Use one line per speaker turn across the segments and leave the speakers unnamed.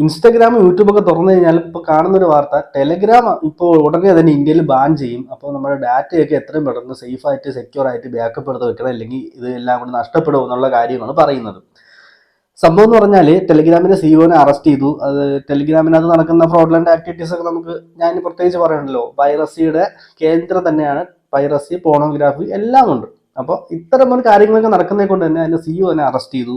Instagram യൂട്യൂബൊക്കെ തുറന്നു കഴിഞ്ഞാൽ ഇപ്പോൾ കാണുന്നൊരു വാർത്ത, ടെലഗ്രാം ഇപ്പോൾ ഉടനെ തന്നെ ഇന്ത്യയിൽ ബാൻ ചെയ്യും. അപ്പോൾ നമ്മുടെ ഡാറ്റയൊക്കെ എത്രയും പെട്ടെന്ന് സേഫായിട്ട് സെക്യൂർ ആയിട്ട് ബാക്കപ്പ് എടുത്ത് വെക്കണം, അല്ലെങ്കിൽ ഇത് എല്ലാം കൂടി നഷ്ടപ്പെടും എന്നുള്ള കാര്യമാണ് പറയുന്നത്. സംഭവം എന്ന് പറഞ്ഞാൽ ടെലിഗ്രാമിന്റെ സിഇഒനെ അറസ്റ്റ് ചെയ്തു. അത് ടെലിഗ്രാമിനകത്ത് നടക്കുന്ന ഫ്രോഡ്ലന്റ് ആക്ടിവിറ്റീസ് ഒക്കെ ഞാൻ പ്രത്യേകിച്ച് പറയണല്ലോ, പൈറസിയുടെ കേന്ദ്രം തന്നെയാണ്. പൈറസി, പോണോഗ്രാഫി എല്ലാം ഉണ്ട്. അപ്പോൾ ഇത്തരം ഒരു കാര്യങ്ങളൊക്കെ നടക്കുന്നത് കൊണ്ട് തന്നെ അതിന്റെ സിഇഒനെ അറസ്റ്റ് ചെയ്തു.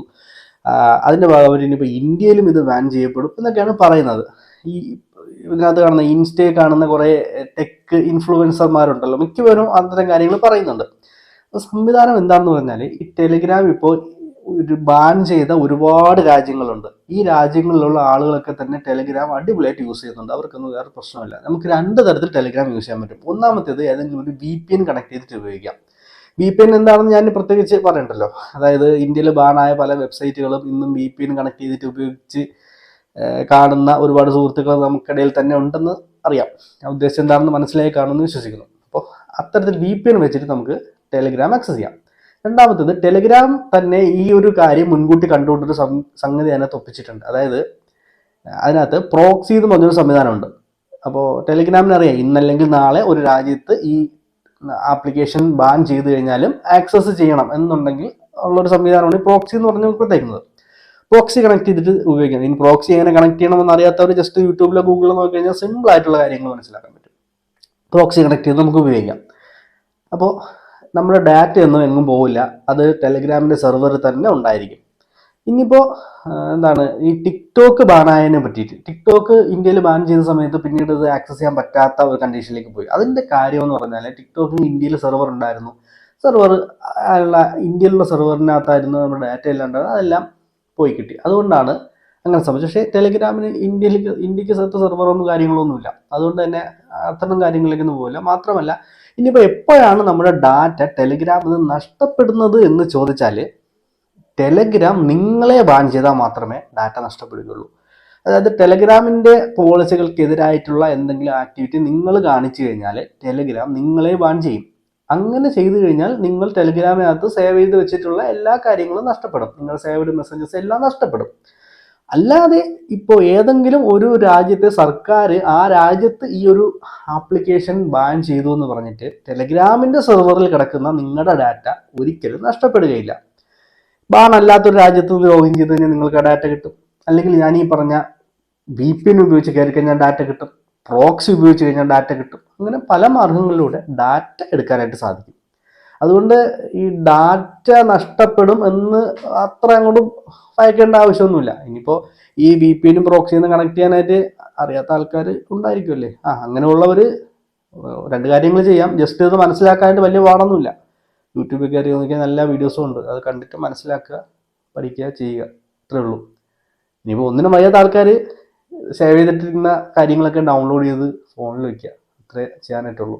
അതിന്റെ ഭാഗമായിട്ട് ഇനിയിപ്പോൾ ഇന്ത്യയിലും ഇത് ബാൻ ചെയ്യപ്പെടും എന്നൊക്കെയാണ് പറയുന്നത്. ഈ ഇതിനകത്ത് കാണുന്ന ഇൻസ്റ്റയിൽ കാണുന്ന കുറേ ടെക് ഇൻഫ്ലുവൻസർമാരുണ്ടല്ലോ, മിക്കവരും അത്തരം കാര്യങ്ങൾ പറയുന്നുണ്ട്. സംവിധാനം എന്താണെന്ന് പറഞ്ഞാൽ, ഈ ടെലിഗ്രാം ഇപ്പോൾ ഒരു ബാൻ ചെയ്ത ഒരുപാട് രാജ്യങ്ങളുണ്ട്. ഈ രാജ്യങ്ങളിലുള്ള ആളുകളൊക്കെ തന്നെ ടെലിഗ്രാം അടിപൊളിയായിട്ട് യൂസ് ചെയ്യുന്നുണ്ട്. അവർക്കൊന്നും വേറെ പ്രശ്നമില്ല. നമുക്ക് രണ്ട് തരത്തിൽ ടെലിഗ്രാം യൂസ് ചെയ്യാൻ പറ്റും. ഒന്നാമത്തേത് ഏതെങ്കിലും ഒരു VPN കണക്ട് ചെയ്തിട്ട് ഉപയോഗിക്കാം. VPN എന്താണെന്ന് ഞാൻ പ്രത്യേകിച്ച് പറയണ്ടല്ലോ. അതായത് ഇന്ത്യയിൽ ബാനായ പല വെബ്സൈറ്റുകളും ഇന്നും VPN കണക്ട് ചെയ്തിട്ട് ഉപയോഗിച്ച് കാണുന്ന ഒരുപാട് സുഹൃത്തുക്കൾ നമുക്കിടയിൽ തന്നെ ഉണ്ടെന്ന് അറിയാം. ഉദ്ദേശം എന്താണെന്ന് മനസ്സിലായി കാണുമെന്ന് വിശ്വസിക്കുന്നു. അപ്പോൾ അത്തരത്തിൽ VPN വെച്ചിട്ട് നമുക്ക് ടെലിഗ്രാം ആക്സസ് ചെയ്യാം. രണ്ടാമത്തേത്, ടെലിഗ്രാം തന്നെ ഈ ഒരു കാര്യം മുൻകൂട്ടി കണ്ടുകൊണ്ടൊരു സംഗതി അതിനകത്ത് ഒപ്പിച്ചിട്ടുണ്ട്. അതായത് അതിനകത്ത് പ്രോക്സി എന്ന് പറഞ്ഞൊരു സംവിധാനമുണ്ട്. അപ്പോൾ ടെലിഗ്രാമിനറിയാം ഇന്നല്ലെങ്കിൽ നാളെ ഒരു രാജ്യത്ത് ഈ ആപ്ലിക്കേഷൻ ബാൻ ചെയ്ത് കഴിഞ്ഞാലും ആക്സസ് ചെയ്യണം എന്നുണ്ടെങ്കിൽ ഉള്ളൊരു സംവിധാനമാണ് ഈ പ്രോക്സി എന്ന് പറഞ്ഞ് കൊടുത്തേക്കുന്നത്. പ്രോക്സി കണക്ട് ചെയ്തിട്ട് ഉപയോഗിക്കുന്നത്. ഇനി പ്രോക്സി എങ്ങനെ കണക്ട് ചെയ്യണമെന്ന് അറിയാത്തവർ ജസ്റ്റ് യൂട്യൂബിലോ ഗൂഗിളിലോ നോക്കി കഴിഞ്ഞാൽ സിമ്പിൾ ആയിട്ടുള്ള കാര്യങ്ങൾ മനസ്സിലാക്കാൻ പറ്റും. പ്രോക്സി കണക്ട് ചെയ്ത് നമുക്ക് ഉപയോഗിക്കാം. അപ്പോൾ നമ്മുടെ ഡാറ്റ ഒന്നും എങ്ങും പോവില്ല. അത് ടെലിഗ്രാമിന്റെ സെർവർ തന്നെ ഉണ്ടായിരിക്കും. ഇനിയിപ്പോൾ എന്താണ് ഈ ടിക്ടോക്ക് ബാനായതിനെ പറ്റിയിട്ട്, ടിക്ടോക്ക് ഇന്ത്യയിൽ ബാൻ ചെയ്ത സമയത്ത് പിന്നീട് ഇത് ആക്സസ് ചെയ്യാൻ പറ്റാത്ത ഒരു കണ്ടീഷനിലേക്ക് പോയി. അതിന്റെ കാര്യം എന്ന് പറഞ്ഞാൽ, ടിക്ടോക്കിന് ഇന്ത്യയിൽ സെർവർ ഉണ്ടായിരുന്നു. സെർവർ ഇന്ത്യയിലുള്ള സെർവറിനകത്തായിരുന്നു നമ്മുടെ ഡാറ്റ എല്ലാം ഉണ്ടായിരുന്നത്. അതെല്ലാം പോയി കിട്ടി. അതുകൊണ്ടാണ് അങ്ങനെ സംഭവിച്ചത്. പക്ഷേ ടെലിഗ്രാമിന് ഇന്ത്യക്ക് സെർവറൊന്നും കാര്യങ്ങളൊന്നുമില്ല. അതുകൊണ്ട് തന്നെ അത്തരം കാര്യങ്ങളിലേക്കൊന്നും പോകില്ല. മാത്രമല്ല, ഇനിയിപ്പോൾ എപ്പോഴാണ് നമ്മുടെ ഡാറ്റ ടെലിഗ്രാമിൽ നിന്ന് നഷ്ടപ്പെടുന്നത് എന്ന് ചോദിച്ചാൽ, ടെലിഗ്രാം നിങ്ങളെ ബാൻ ചെയ്താൽ മാത്രമേ ഡാറ്റ നഷ്ടപ്പെടുകയുള്ളൂ. അതായത് ടെലിഗ്രാമിന്റെ പോളിസികൾക്കെതിരായിട്ടുള്ള എന്തെങ്കിലും ആക്ടിവിറ്റി നിങ്ങൾ കാണിച്ചു കഴിഞ്ഞാൽ ടെലിഗ്രാം നിങ്ങളെ ബാൻ ചെയ്യും. അങ്ങനെ ചെയ്തു കഴിഞ്ഞാൽ നിങ്ങൾ ടെലിഗ്രാമിനകത്ത് സേവ് ചെയ്ത് വെച്ചിട്ടുള്ള എല്ലാ കാര്യങ്ങളും നഷ്ടപ്പെടും. നിങ്ങൾ സേവ്ഡ് മെസ്സേജസ് എല്ലാം നഷ്ടപ്പെടും. അല്ലാതെ ഇപ്പോൾ ഏതെങ്കിലും ഒരു രാജ്യത്തെ സർക്കാർ ആ രാജ്യത്ത് ഈ ഒരു ആപ്ലിക്കേഷൻ ബാൻ ചെയ്തു എന്ന് പറഞ്ഞിട്ട് ടെലിഗ്രാമിന്റെ സെർവറിൽ കിടക്കുന്ന നിങ്ങളുടെ ഡാറ്റ ഒരിക്കലും നഷ്ടപ്പെടുകയില്ല. ബാൻ അല്ലാത്തൊരു രാജ്യത്ത് നിന്ന് ലോഗിൻ ചെയ്ത് കഴിഞ്ഞാൽ നിങ്ങൾക്ക് ഡാറ്റ കിട്ടും. അല്ലെങ്കിൽ ഞാൻ ഈ പറഞ്ഞ VPN ഉപയോഗിച്ച് കയറി കഴിഞ്ഞാൽ ഡാറ്റ കിട്ടും. പ്രോക്സി ഉപയോഗിച്ച് കഴിഞ്ഞാൽ ഡാറ്റ കിട്ടും. അങ്ങനെ പല മാർഗങ്ങളിലൂടെ ഡാറ്റ എടുക്കാനായിട്ട് സാധിക്കും. അതുകൊണ്ട് ഈ ഡാറ്റ നഷ്ടപ്പെടും എന്ന് അത്ര അങ്ങോട്ടും ഭയക്കേണ്ട ആവശ്യമൊന്നുമില്ല. ഇനിയിപ്പോൾ ഈ VPNും പ്രോക്സിയും കണക്ട് ചെയ്യാനായിട്ട് അറിയാത്ത ആൾക്കാർ ഉണ്ടായിരിക്കുമല്ലേ. അങ്ങനെയുള്ളവർ രണ്ട് കാര്യങ്ങൾ ചെയ്യാം. ജസ്റ്റ് ഇത് മനസ്സിലാക്കാനായിട്ട് വലിയ പാടൊന്നുമില്ല. യൂട്യൂബിൽ കയറി നോക്കിയാൽ നല്ല വീഡിയോസും ഉണ്ട്. അത് കണ്ടിട്ട് മനസ്സിലാക്കുക, പഠിക്കുക, ചെയ്യുക. അത്രേ ഉള്ളൂ. ഇനിയിപ്പോൾ ഒന്നിനും വയ്യാത്ത ആൾക്കാർ സേവ് ചെയ്തിട്ടിരുന്ന കാര്യങ്ങളൊക്കെ ഡൗൺലോഡ് ചെയ്ത് ഫോണിൽ വയ്ക്കുക. അത്രേ ചെയ്യാനായിട്ടുള്ളൂ.